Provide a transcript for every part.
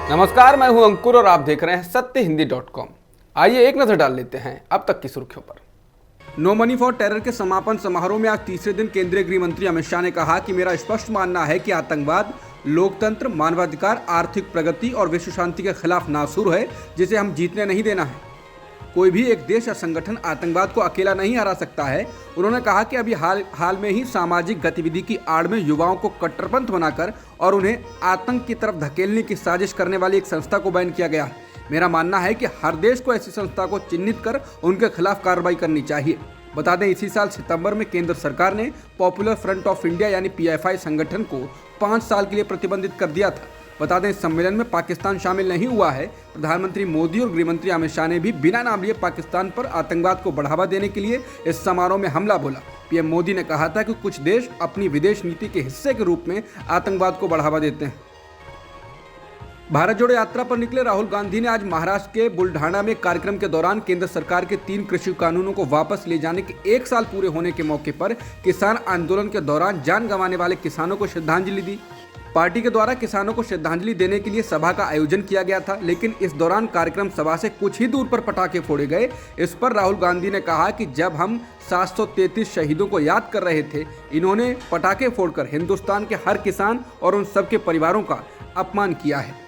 नमस्कार, मैं हूं अंकुर और आप देख रहे हैं सत्यहिंदी.com। आइए एक नजर डाल लेते हैं अब तक की सुर्खियों पर। नो मनी फॉर टेरर के समापन समारोह में आज तीसरे दिन केंद्रीय गृह मंत्री अमित शाह ने कहा कि मेरा स्पष्ट मानना है कि आतंकवाद लोकतंत्र, मानवाधिकार, आर्थिक प्रगति और विश्व शांति के खिलाफ नासूर है, जिसे हम जीतने नहीं देना है। कोई भी एक देश या संगठन आतंकवाद को अकेला नहीं हरा सकता है। उन्होंने कहा कि अभी हाल में ही सामाजिक गतिविधि की आड़ में युवाओं को कट्टरपंथ बनाकर और उन्हें आतंक की तरफ धकेलने की साजिश करने वाली एक संस्था को बैन किया गया है। मेरा मानना है कि हर देश को ऐसी संस्था को चिन्हित कर उनके खिलाफ कार्रवाई करनी चाहिए। बता दें, इसी साल सितंबर में केंद्र सरकार ने पॉपुलर फ्रंट ऑफ इंडिया यानी PFI संगठन को 5 साल के लिए प्रतिबंधित कर दिया था। बता दें, इस सम्मेलन में पाकिस्तान शामिल नहीं हुआ है। प्रधानमंत्री मोदी और गृहमंत्री अमित शाह ने भी बिना नाम लिए पाकिस्तान पर आतंकवाद को बढ़ावा देने के लिए इस समारोह में हमला बोला। PM मोदी ने कहा था कि कुछ देश अपनी विदेश नीति के हिस्से के रूप में आतंकवाद को बढ़ावा देते हैं। भारत जोड़ो यात्रा पर निकले राहुल गांधी ने आज महाराष्ट्र के बुल्ढाना में कार्यक्रम के दौरान केंद्र सरकार के 3 कृषि कानूनों को वापस ले जाने के 1 साल पूरे होने के मौके पर किसान आंदोलन के दौरान जान गंवाने वाले किसानों को श्रद्धांजलि दी। पार्टी के द्वारा किसानों को श्रद्धांजलि देने के लिए सभा का आयोजन किया गया था, लेकिन इस दौरान कार्यक्रम सभा से कुछ ही दूर पर पटाखे फोड़े गए। इस पर राहुल गांधी ने कहा कि जब हम 733 शहीदों को याद कर रहे थे, इन्होंने पटाखे फोड़कर हिंदुस्तान के हर किसान और उन सबके परिवारों का अपमान किया है।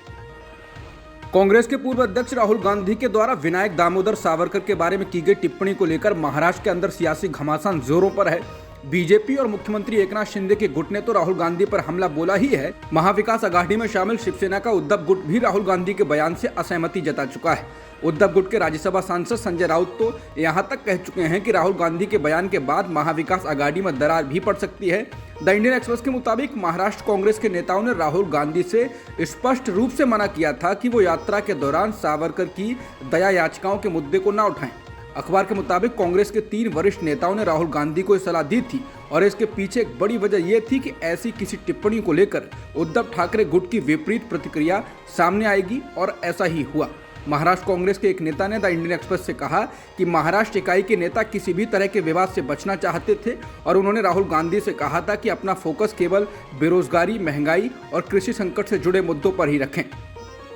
कांग्रेस के पूर्व अध्यक्ष राहुल गांधी के द्वारा विनायक दामोदर सावरकर के बारे में की गई टिप्पणी को लेकर महाराष्ट्र के अंदर सियासी घमासान जोरों पर है। बीजेपी और मुख्यमंत्री एकनाथ शिंदे के गुट ने तो राहुल गांधी पर हमला बोला ही है। महाविकास आघाड़ी में शामिल शिवसेना का उद्धव गुट भी राहुल गांधी के बयान से असहमति जता चुका है। उद्धव गुट के राज्यसभा सांसद संजय राउत तो यहां तक कह चुके हैं कि राहुल गांधी के बयान के बाद महाविकास आघाड़ी में दरार भी पड़ सकती है। द इंडियन एक्सप्रेस के मुताबिक महाराष्ट्र कांग्रेस के नेताओं ने राहुल गांधी से स्पष्ट रूप से मना किया था कि वो यात्रा के दौरान सावरकर की दया याचिकाओं के मुद्दे को न उठाएं। अखबार के मुताबिक कांग्रेस के 3 वरिष्ठ नेताओं ने राहुल गांधी को सलाह दी थी और इसके पीछे एक बड़ी वजह यह थी कि ऐसी किसी टिप्पणी को लेकर उद्धव ठाकरे गुट की विपरीत प्रतिक्रिया सामने आएगी, और ऐसा ही हुआ। महाराष्ट्र कांग्रेस के एक नेता ने द इंडियन एक्सप्रेस से कहा कि महाराष्ट्र इकाई के नेता किसी भी तरह के विवाद से बचना चाहते थे और उन्होंने राहुल गांधी से कहा था कि अपना फोकस केवल बेरोजगारी, महंगाई और कृषि संकट से जुड़े मुद्दों पर ही रखें।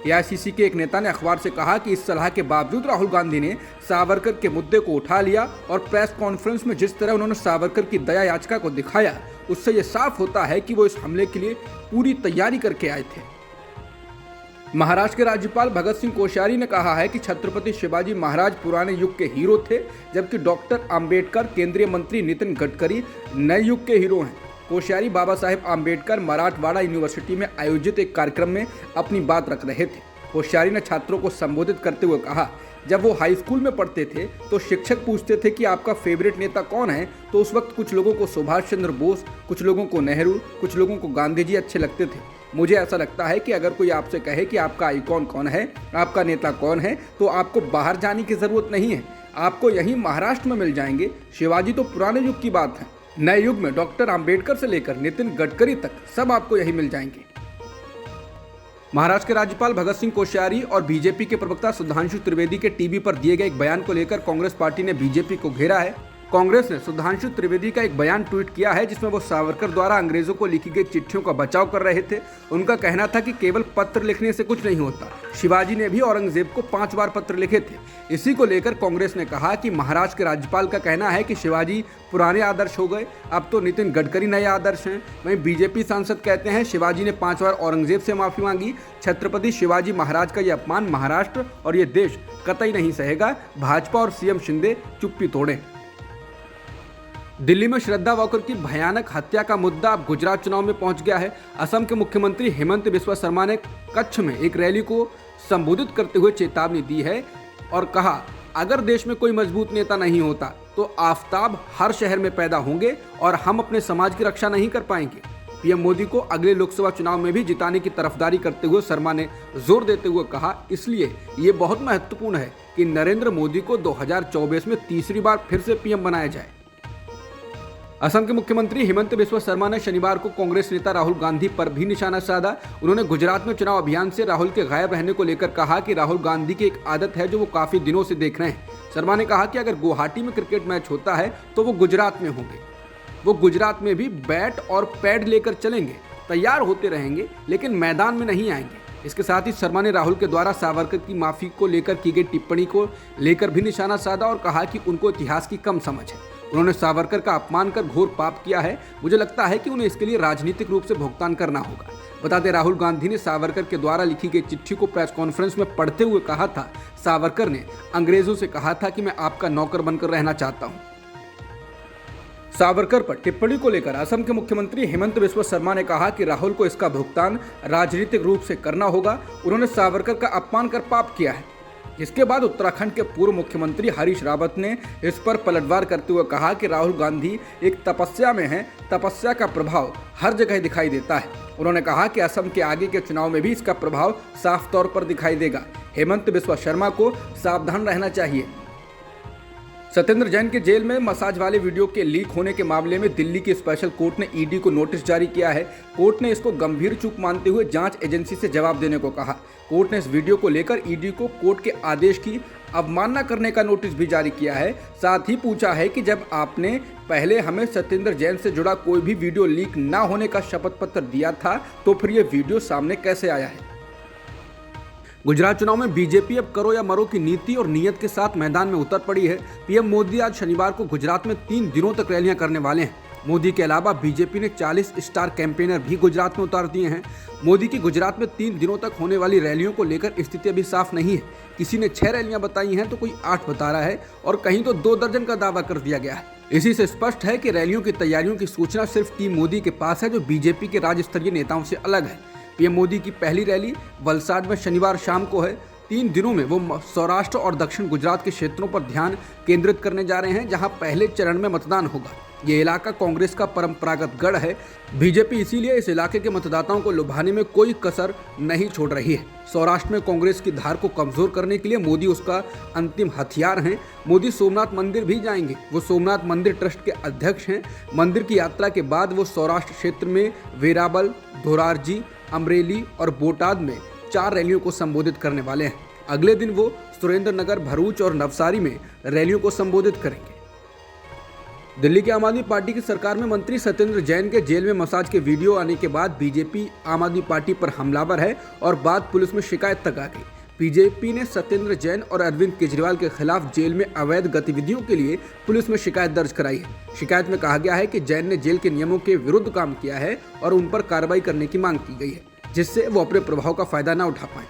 AICC के एक नेता ने अखबार से कहा कि इस सलाह के बावजूद राहुल गांधी ने सावरकर के मुद्दे को उठा लिया और प्रेस कॉन्फ्रेंस में जिस तरह उन्होंने सावरकर की दया याचिका को दिखाया, उससे यह साफ होता है कि वो इस हमले के लिए पूरी तैयारी करके आए थे। महाराष्ट्र के राज्यपाल भगत सिंह कोश्यारी ने कहा है कि छत्रपति शिवाजी महाराज पुराने युग के हीरो थे, जबकि डॉक्टर आम्बेडकर, केंद्रीय मंत्री नितिन गडकरी नए युग के हीरो हैं। कोश्यारी बाबा साहेब आम्बेडकर मराठवाड़ा यूनिवर्सिटी में आयोजित एक कार्यक्रम में अपनी बात रख रहे थे। कोश्यारी ने छात्रों को संबोधित करते हुए कहा, जब वो हाई स्कूल में पढ़ते थे तो शिक्षक पूछते थे कि आपका फेवरेट नेता कौन है, तो उस वक्त कुछ लोगों को सुभाष चंद्र बोस, कुछ लोगों को नेहरू, कुछ लोगों को गांधी जी अच्छे लगते थे। मुझे ऐसा लगता है कि अगर कोई आपसे कहे कि आपका आइकॉन कौन है, आपका नेता कौन है, तो आपको बाहर जाने की जरूरत नहीं है, आपको यहीं महाराष्ट्र में मिल जाएंगे। शिवाजी तो पुराने युग की बात है, नए युग में डॉक्टर आम्बेडकर से लेकर नितिन गडकरी तक सब आपको यही मिल जाएंगे। महाराष्ट्र के राज्यपाल भगत सिंह कोश्यारी और बीजेपी के प्रवक्ता सुधांशु त्रिवेदी के टीवी पर दिए गए एक बयान को लेकर कांग्रेस पार्टी ने बीजेपी को घेरा है। कांग्रेस ने सुधांशु त्रिवेदी का एक बयान ट्वीट किया है, जिसमें वो सावरकर द्वारा अंग्रेजों को लिखी गई चिट्ठियों का बचाव कर रहे थे। उनका कहना था कि केवल पत्र लिखने से कुछ नहीं होता। शिवाजी ने भी औरंगजेब को 5 बार पत्र लिखे थे। इसी को लेकर कांग्रेस ने कहा कि महाराष्ट्र के राज्यपाल का कहना है कि शिवाजी पुराने आदर्श हो गए, अब तो नितिन गडकरी नए आदर्श हैं। वहीं बीजेपी सांसद कहते हैं शिवाजी ने 5 बार औरंगजेब से माफी मांगी। छत्रपति शिवाजी महाराज का यह अपमान महाराष्ट्र और ये देश कतई नहीं सहेगा। भाजपा और CM शिंदे चुप्पी तोड़ें। दिल्ली में श्रद्धा वॉकर की भयानक हत्या का मुद्दा अब गुजरात चुनाव में पहुंच गया है। असम के मुख्यमंत्री हेमंत बिस्वा शर्मा ने कच्छ में एक रैली को संबोधित करते हुए चेतावनी दी है और कहा, अगर देश में कोई मजबूत नेता नहीं होता तो आफताब हर शहर में पैदा होंगे और हम अपने समाज की रक्षा नहीं कर पाएंगे। PM मोदी को अगले लोकसभा चुनाव में भी जिताने की तरफदारी करते हुए शर्मा ने जोर देते हुए कहा, इसलिए ये बहुत महत्वपूर्ण है कि नरेंद्र मोदी को 2024 में तीसरी बार फिर से PM बनाया जाए। असम के मुख्यमंत्री हेमंत बिस्वा शर्मा ने शनिवार को कांग्रेस नेता राहुल गांधी पर भी निशाना साधा। उन्होंने गुजरात में चुनाव अभियान से राहुल के गायब रहने को लेकर कहा कि राहुल गांधी की एक आदत है जो वो काफी दिनों से देख रहे हैं। शर्मा ने कहा कि अगर गुवाहाटी में क्रिकेट मैच होता है तो वो गुजरात में होंगे। वो गुजरात में भी बैट और पैड लेकर चलेंगे, तैयार होते रहेंगे, लेकिन मैदान में नहीं आएंगे। इसके साथ ही शर्मा ने राहुल के द्वारा सावरकर की माफी को लेकर की गई टिप्पणी को लेकर भी निशाना साधा और कहा कि उनको इतिहास की कम समझ है। उन्होंने सावरकर का अपमान कर घोर पाप किया है। मुझे लगता है कि उन्हें इसके लिए राजनीतिक रूप से भुगतान करना होगा। बता दें, राहुल गांधी ने सावरकर के द्वारा लिखी गई चिट्ठी को प्रेस कॉन्फ्रेंस में पढ़ते हुए कहा था, सावरकर ने अंग्रेजों से कहा था कि मैं आपका नौकर बनकर रहना चाहता हूं। सावरकर पर टिप्पणी को लेकर असम के मुख्यमंत्री हेमंत बिस्वा शर्मा ने कहा कि राहुल को इसका भुगतान राजनीतिक रूप से करना होगा। उन्होंने सावरकर का अपमान कर पाप किया है। इसके बाद उत्तराखंड के पूर्व मुख्यमंत्री हरीश रावत ने इस पर पलटवार करते हुए कहा कि राहुल गांधी एक तपस्या में हैं, तपस्या का प्रभाव हर जगह दिखाई देता है। उन्होंने कहा कि असम के आगे के चुनाव में भी इसका प्रभाव साफ तौर पर दिखाई देगा। हेमंत बिस्वा शर्मा को सावधान रहना चाहिए। सत्येंद्र जैन के जेल में मसाज वाले वीडियो के लीक होने के मामले में दिल्ली की स्पेशल कोर्ट ने ईडी को नोटिस जारी किया है। कोर्ट ने इसको गंभीर चूक मानते हुए जांच एजेंसी से जवाब देने को कहा। कोर्ट ने इस वीडियो को लेकर ईडी को कोर्ट के आदेश की अवमानना करने का नोटिस भी जारी किया है। साथ ही पूछा है कि जब आपने पहले हमें सत्येंद्र जैन से जुड़ा कोई भी वीडियो लीक न होने का शपथ पत्र दिया था, तो फिर ये वीडियो सामने कैसे आया है। गुजरात चुनाव में बीजेपी अब करो या मरो की नीति और नीयत के साथ मैदान में उतर पड़ी है। पीएम मोदी आज शनिवार को गुजरात में 3 दिनों तक रैलियां करने वाले हैं। मोदी के अलावा बीजेपी ने 40 स्टार कैंपेनर भी गुजरात में उतार दिए हैं। मोदी की गुजरात में 3 दिनों तक होने वाली रैलियों को लेकर स्थिति अभी साफ नहीं है। किसी ने 6 रैलियां बताई हैं तो कोई 8 बता रहा है और कहीं तो 2 दर्जन का दावा कर दिया गया है। इसी से स्पष्ट है कि रैलियों की तैयारियों की सूचना सिर्फ टीम मोदी के पास है, जो बीजेपी के राज्य स्तरीय नेताओं से अलग है। पीएम मोदी की पहली रैली वलसाड में शनिवार शाम को है। 3 दिनों में वो सौराष्ट्र और दक्षिण गुजरात के क्षेत्रों पर ध्यान केंद्रित करने जा रहे हैं, जहां पहले चरण में मतदान होगा। ये इलाका कांग्रेस का परंपरागत गढ़ है। बीजेपी इसीलिए इस इलाके के मतदाताओं को लुभाने में कोई कसर नहीं छोड़ रही है। सौराष्ट्र में कांग्रेस की धार को कमजोर करने के लिए मोदी उसका अंतिम हथियार हैं। मोदी सोमनाथ मंदिर भी जाएंगे। वो सोमनाथ मंदिर ट्रस्ट के अध्यक्ष हैं। मंदिर की यात्रा के बाद वो सौराष्ट्र क्षेत्र में वेरावल, धोरारजी, अमरेली और बोटाद में 4 रैलियों को संबोधित करने वाले हैं। अगले दिन वो सुरेंद्रनगर, भरूच और नवसारी में रैलियों को संबोधित करेंगे। दिल्ली की आम आदमी पार्टी की सरकार में मंत्री सत्येंद्र जैन के जेल में मसाज के वीडियो आने के बाद बीजेपी आम आदमी पार्टी पर हमलावर है और बात पुलिस में शिकायत तक आ गई। बीजेपी ने सत्येंद्र जैन और अरविंद केजरीवाल के खिलाफ जेल में अवैध गतिविधियों के लिए पुलिस में शिकायत दर्ज कराई है। शिकायत में कहा गया है कि जैन ने जेल के नियमों के विरुद्ध काम किया है और उन पर कार्रवाई करने की मांग की गई है, जिससे वो अपने प्रभाव का फायदा न उठा पाए।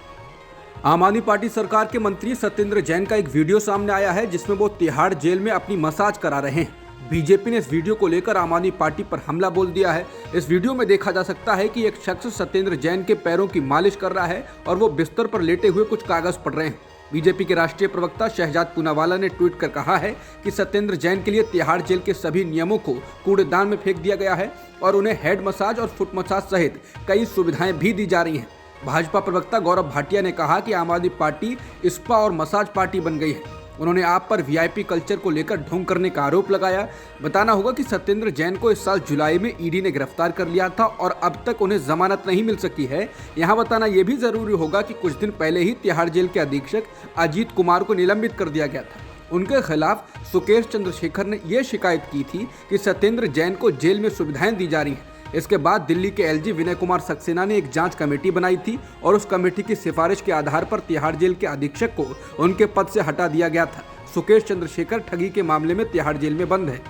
आम आदमी पार्टी सरकार के मंत्री सत्येंद्र जैन का एक वीडियो सामने आया है, जिसमें वो तिहाड़ जेल में अपनी मसाज करा रहे हैं। बीजेपी ने इस वीडियो को लेकर आम आदमी पार्टी पर हमला बोल दिया है। इस वीडियो में देखा जा सकता है कि एक शख्स सत्येंद्र जैन के पैरों की मालिश कर रहा है और वो बिस्तर पर लेटे हुए कुछ कागज पढ़ रहे हैं। बीजेपी के राष्ट्रीय प्रवक्ता शहजाद पूनावाला ने ट्वीट कर कहा है कि सत्येंद्र जैन के लिए तिहाड़ जेल के सभी नियमों को कूड़ेदान में फेंक दिया गया है और उन्हें हेड मसाज और फुट मसाज सहित कई सुविधाएं भी दी जा रही हैं। भाजपा प्रवक्ता गौरव भाटिया ने कहा कि आम आदमी पार्टी स्पा और मसाज पार्टी बन गई है। उन्होंने आप पर वीआईपी कल्चर को लेकर ढोंग करने का आरोप लगाया। बताना होगा कि सत्येंद्र जैन को इस साल जुलाई में ईडी ने गिरफ्तार कर लिया था और अब तक उन्हें जमानत नहीं मिल सकी है। यहाँ बताना यह भी जरूरी होगा कि कुछ दिन पहले ही तिहाड़ जेल के अधीक्षक अजीत कुमार को निलंबित कर दिया गया था। उनके खिलाफ सुकेश चंद्रशेखर ने यह शिकायत की थी कि सत्येंद्र जैन को जेल में सुविधाएं दी जा रही हैं। इसके बाद दिल्ली के एलजी विनय कुमार सक्सेना ने एक जांच कमेटी बनाई थी और उस कमेटी की सिफारिश के आधार पर तिहाड़ जेल के अधीक्षक को उनके पद से हटा दिया गया था। सुकेश चंद्रशेखर ठगी के मामले में तिहाड़ जेल में बंद है।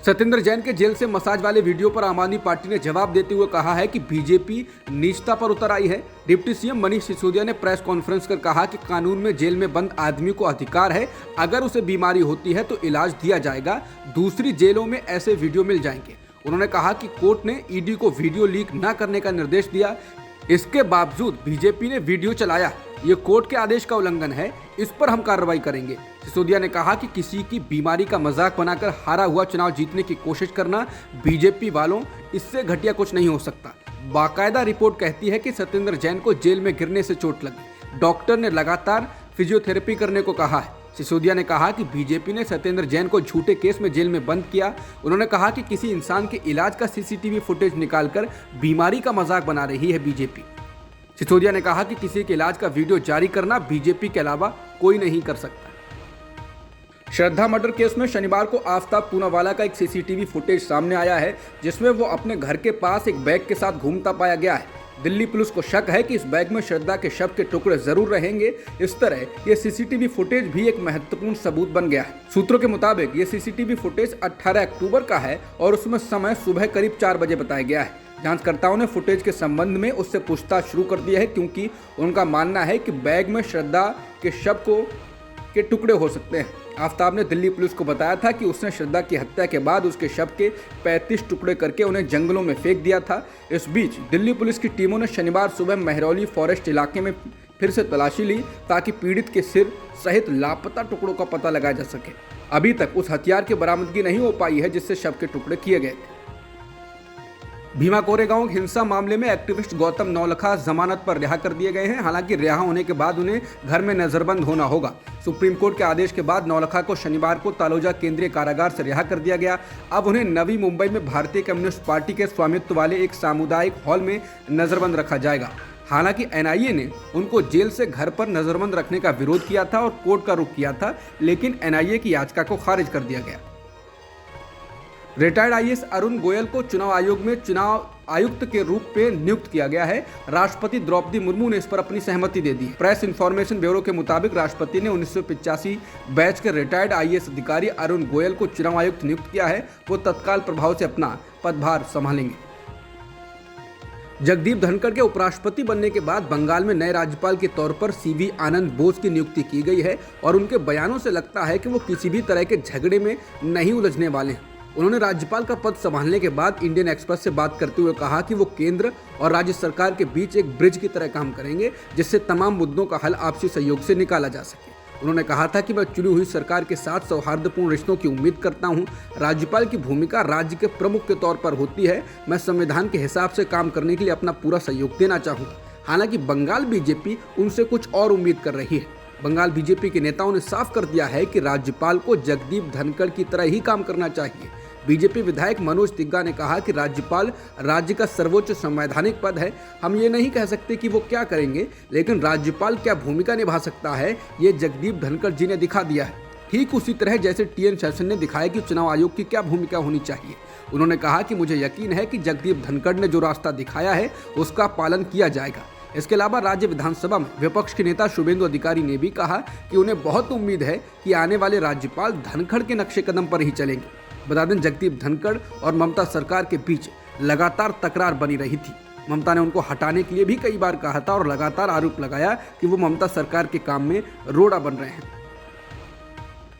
सत्येंद्र जैन के जेल से मसाज वाले वीडियो पर आम आदमी पार्टी ने जवाब देते हुए कहा है कि बीजेपी नीचता पर उतर आई है। डिप्टी सीएम मनीष सिसोदिया ने प्रेस कॉन्फ्रेंस कर कहा कि कानून में जेल में बंद आदमी को अधिकार है, अगर उसे बीमारी होती है तो इलाज दिया जाएगा। दूसरी जेलों में ऐसे वीडियो मिल जाएंगे। उन्होंने कहा कि कोर्ट ने ईडी को वीडियो लीक न करने का निर्देश दिया, इसके बावजूद बीजेपी ने वीडियो चलाया। ये कोर्ट के आदेश का उल्लंघन है, इस पर हम कार्रवाई करेंगे। सिसोदिया ने कहा कि किसी की बीमारी का मजाक बनाकर हारा हुआ चुनाव जीतने की कोशिश करना बीजेपी वालों, इससे घटिया कुछ नहीं हो सकता। बाकायदा रिपोर्ट कहती है कि सत्येंद्र जैन को जेल में गिरने से चोट लगी। डॉक्टर ने लगातार फिजियोथेरेपी करने को कहा है। सिसोदिया ने कहा कि बीजेपी ने सत्येंद्र जैन को झूठे केस में जेल में बंद किया। उन्होंने कहा कि किसी इंसान के इलाज का सीसीटीवी फुटेज निकालकर बीमारी का मजाक बना रही है बीजेपी। सिसोदिया ने कहा कि किसी के इलाज का वीडियो जारी करना बीजेपी के अलावा कोई नहीं कर सकता। श्रद्धा मर्डर केस में शनिवार को आफ्ताब पूनावाला का एक सीसीटीवी फुटेज सामने आया है, जिसमें वो अपने घर के पास एक बैग के साथ घूमता पाया गया है। दिल्ली पुलिस को शक है कि इस बैग में श्रद्धा के शव के टुकड़े जरूर रहेंगे। इस तरह ये सीसीटीवी फुटेज भी एक महत्वपूर्ण सबूत बन गया है। सूत्रों के मुताबिक ये सीसीटीवी फुटेज 18 अक्टूबर का है और उसमें समय सुबह करीब 4 बजे बताया गया है। जांचकर्ताओं ने फुटेज के संबंध में उससे पूछताछ शुरू कर दी है, क्योंकि उनका मानना है कि बैग में श्रद्धा के शव के टुकड़े हो सकते हैं। आफ्ताब ने दिल्ली पुलिस को बताया था कि उसने श्रद्धा की हत्या के बाद उसके शव के 35 टुकड़े करके उन्हें जंगलों में फेंक दिया था। इस बीच दिल्ली पुलिस की टीमों ने शनिवार सुबह महरौली फॉरेस्ट इलाके में फिर से तलाशी ली ताकि पीड़ित के सिर सहित लापता टुकड़ों का पता लगाया जा सके। अभी तक उस हथियार की बरामदगी नहीं हो पाई है जिससे शव के टुकड़े किए गए थे। भीमा कोरेगांव हिंसा मामले में एक्टिविस्ट गौतम नौलखा जमानत पर रिहा कर दिए गए हैं। हालांकि रिहा होने के बाद उन्हें घर में नजरबंद होना होगा। सुप्रीम कोर्ट के आदेश के बाद नौलखा को शनिवार को तालोजा केंद्रीय कारागार से रिहा कर दिया गया। अब उन्हें नवी मुंबई में भारतीय कम्युनिस्ट पार्टी के स्वामित्व वाले एक सामुदायिक हॉल में नजरबंद रखा जाएगा। हालांकि एनआईए ने उनको जेल से घर पर नजरबंद रखने का विरोध किया था और कोर्ट का रुख किया था, लेकिन एनआईए की याचिका को खारिज कर दिया गया। रिटायर्ड आईएएस अरुण गोयल को चुनाव आयोग में चुनाव आयुक्त के रूप में नियुक्त किया गया है। राष्ट्रपति द्रौपदी मुर्मू ने इस पर अपनी सहमति दे दी। प्रेस इन्फॉर्मेशन ब्यूरो के मुताबिक राष्ट्रपति ने 1985 बैच के रिटायर्ड आईएएस अधिकारी अरुण गोयल को चुनाव आयुक्त नियुक्त किया है। वो तत्काल प्रभाव से अपना पदभार संभालेंगे। जगदीप धनखड़ के उपराष्ट्रपति बनने के बाद बंगाल में नए राज्यपाल के तौर पर सीवी आनंद बोस की नियुक्ति की गई है और उनके बयानों से लगता है कि वो किसी भी तरह के झगड़े में नहीं उलझने वाले हैं। उन्होंने राज्यपाल का पद संभालने के बाद इंडियन एक्सप्रेस से बात करते हुए कहा कि वो केंद्र और राज्य सरकार के बीच एक ब्रिज की तरह काम करेंगे, जिससे तमाम मुद्दों का हल आपसी सहयोग से निकाला जा सके। उन्होंने कहा था कि मैं चुनी हुई सरकार के साथ सौहार्दपूर्ण रिश्तों की उम्मीद करता हूं। राज्यपाल की भूमिका राज्य के प्रमुख के तौर पर होती है। मैं संविधान के हिसाब से काम करने के लिए अपना पूरा सहयोग देना चाहूँगा। हालांकि बंगाल बीजेपी उनसे कुछ और उम्मीद कर रही है। बंगाल बीजेपी के नेताओं ने साफ कर दिया है कि राज्यपाल को जगदीप धनखड़ की तरह ही काम करना चाहिए। बीजेपी विधायक मनोज तिग्गा ने कहा कि राज्यपाल राज्य का सर्वोच्च संवैधानिक पद है। हम ये नहीं कह सकते कि वो क्या करेंगे, लेकिन राज्यपाल क्या भूमिका निभा सकता है, ये जगदीप धनखड़ जी ने दिखा दिया है। ठीक उसी तरह जैसे टीएन शेषन ने दिखाया कि चुनाव आयोग की क्या भूमिका होनी चाहिए। उन्होंने कहा कि मुझे यकीन है कि जगदीप धनखड़ ने जो रास्ता दिखाया है उसका पालन किया जाएगा। इसके अलावा राज्य विधानसभा में विपक्ष के नेता शुभेंदु अधिकारी ने भी कहा कि उन्हें बहुत उम्मीद है कि आने वाले राज्यपाल धनखड़ के नक्शे कदम पर ही चलेंगे। बता दें, जगदीप धनखड़ और ममता सरकार के बीच लगातार तकरार बनी रही थी। ममता ने उनको हटाने के लिए भी कई बार कहा था और लगातार आरोप लगाया कि वो ममता सरकार के काम में रोड़ा बन रहे हैं।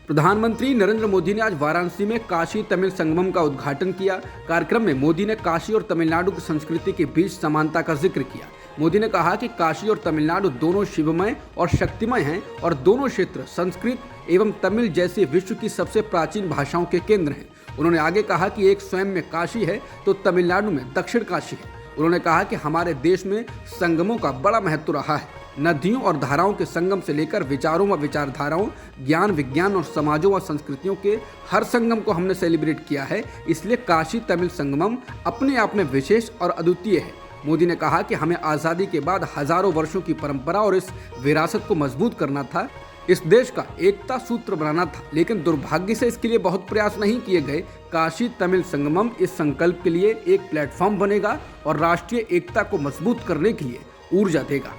प्रधानमंत्री नरेंद्र मोदी ने आज वाराणसी में काशी तमिल संगमम का उद्घाटन किया। कार्यक्रम में मोदी ने काशी और तमिलनाडु की संस्कृति के बीच समानता का जिक्र किया। मोदी ने कहा कि काशी और तमिलनाडु दोनों शिवमय और शक्तिमय हैं और दोनों क्षेत्र संस्कृत एवं तमिल जैसी विश्व की सबसे प्राचीन भाषाओं के केंद्र हैं। उन्होंने आगे कहा कि एक स्वयं में काशी है तो तमिलनाडु में दक्षिण काशी है। उन्होंने कहा कि हमारे देश में संगमों का बड़ा महत्व रहा है। नदियों और धाराओं के संगम से लेकर विचारों व विचारधाराओं, ज्ञान विज्ञान और समाजों व संस्कृतियों के हर संगम को हमने सेलिब्रेट किया है। इसलिए काशी तमिल संगमम अपने आप में विशेष और अद्वितीय है। मोदी ने कहा कि हमें आज़ादी के बाद हजारों वर्षों की परंपरा और इस विरासत को मजबूत करना था, इस देश का एकता सूत्र बनाना था, लेकिन दुर्भाग्य से इसके लिए बहुत प्रयास नहीं किए गए। काशी तमिल संगमम इस संकल्प के लिए एक प्लेटफॉर्म बनेगा और राष्ट्रीय एकता को मजबूत करने के लिए ऊर्जा देगा।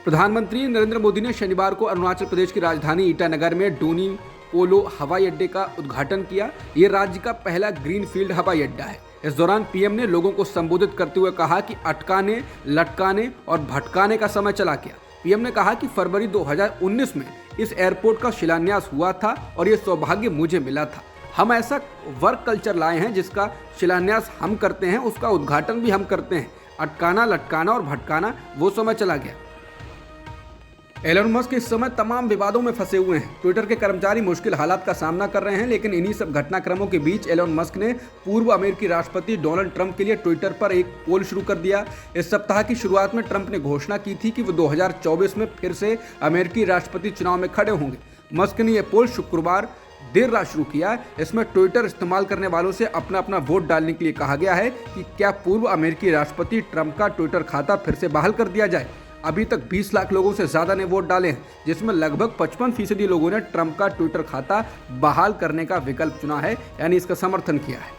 प्रधानमंत्री नरेंद्र मोदी ने शनिवार को अरुणाचल प्रदेश की राजधानी ईटानगर में डोनी पोलो हवाई अड्डे का उद्घाटन किया। ये राज्य का पहला ग्रीनफील्ड हवाई अड्डा है। इस दौरान पीएम ने लोगों को संबोधित करते हुए कहा कि अटकाने, लटकाने और भटकाने का समय चला गया। पीएम ने कहा कि फरवरी 2019 में इस एयरपोर्ट का शिलान्यास हुआ था और ये सौभाग्य मुझे मिला था। हम ऐसा वर्क कल्चर लाए हैं जिसका शिलान्यास हम करते हैं, उसका उद्घाटन भी हम करते हैं। अटकाना, लटकाना और भटकाना वो समय चला गया। एलन मस्क इस समय तमाम विवादों में फंसे हुए हैं। ट्विटर के कर्मचारी मुश्किल हालात का सामना कर रहे हैं, लेकिन इन्हीं सब घटनाक्रमों के बीच एलन मस्क ने पूर्व अमेरिकी राष्ट्रपति डोनाल्ड ट्रंप के लिए ट्विटर पर एक पोल शुरू कर दिया। इस सप्ताह की शुरुआत में ट्रंप ने घोषणा की थी कि वो 2024 में फिर से अमेरिकी राष्ट्रपति चुनाव में खड़े होंगे। मस्क ने यह पोल शुक्रवार देर रात शुरू किया। इसमें ट्विटर इस्तेमाल करने वालों से अपना अपना वोट डालने के लिए कहा गया है कि क्या पूर्व अमेरिकी राष्ट्रपति ट्रंप का ट्विटर खाता फिर से बहाल कर दिया जाए। अभी तक 20 लाख लोगों से ज़्यादा ने वोट डाले हैं, जिसमें लगभग 55% लोगों ने ट्रंप का ट्विटर खाता बहाल करने का विकल्प चुना है, यानी इसका समर्थन किया है।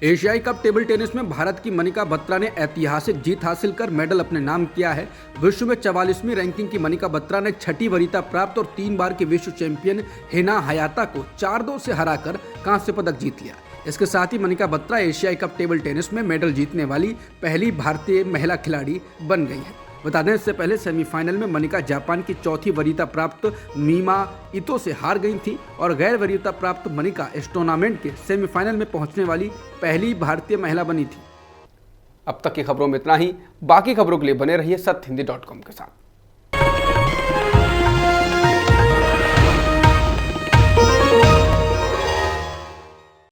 एशियाई कप टेबल टेनिस में भारत की मनिका बत्रा ने ऐतिहासिक जीत हासिल कर मेडल अपने नाम किया है। विश्व में 44वीं रैंकिंग की मनिका बत्रा ने छठी वरीयता प्राप्त और 3 बार की विश्व चैंपियन हिना हयाता को 4-2 से हराकर कांस्य पदक जीत लिया। इसके साथ ही मनिका बत्रा एशियाई कप टेबल टेनिस में मेडल जीतने वाली पहली भारतीय महिला खिलाड़ी बन गई है। बता दें, इससे पहले सेमीफाइनल में मनिका जापान की चौथी वरीयता प्राप्त मीमा इतो से हार गई थी और गैर वरीयता प्राप्त मनिका इस टूर्नामेंट के सेमीफाइनल में पहुंचने वाली पहली भारतीय महिला बनी थी। अब तक की खबरों में इतना ही। बाकी खबरों के लिए बने रहिए सत्यहिंदी.com के साथ।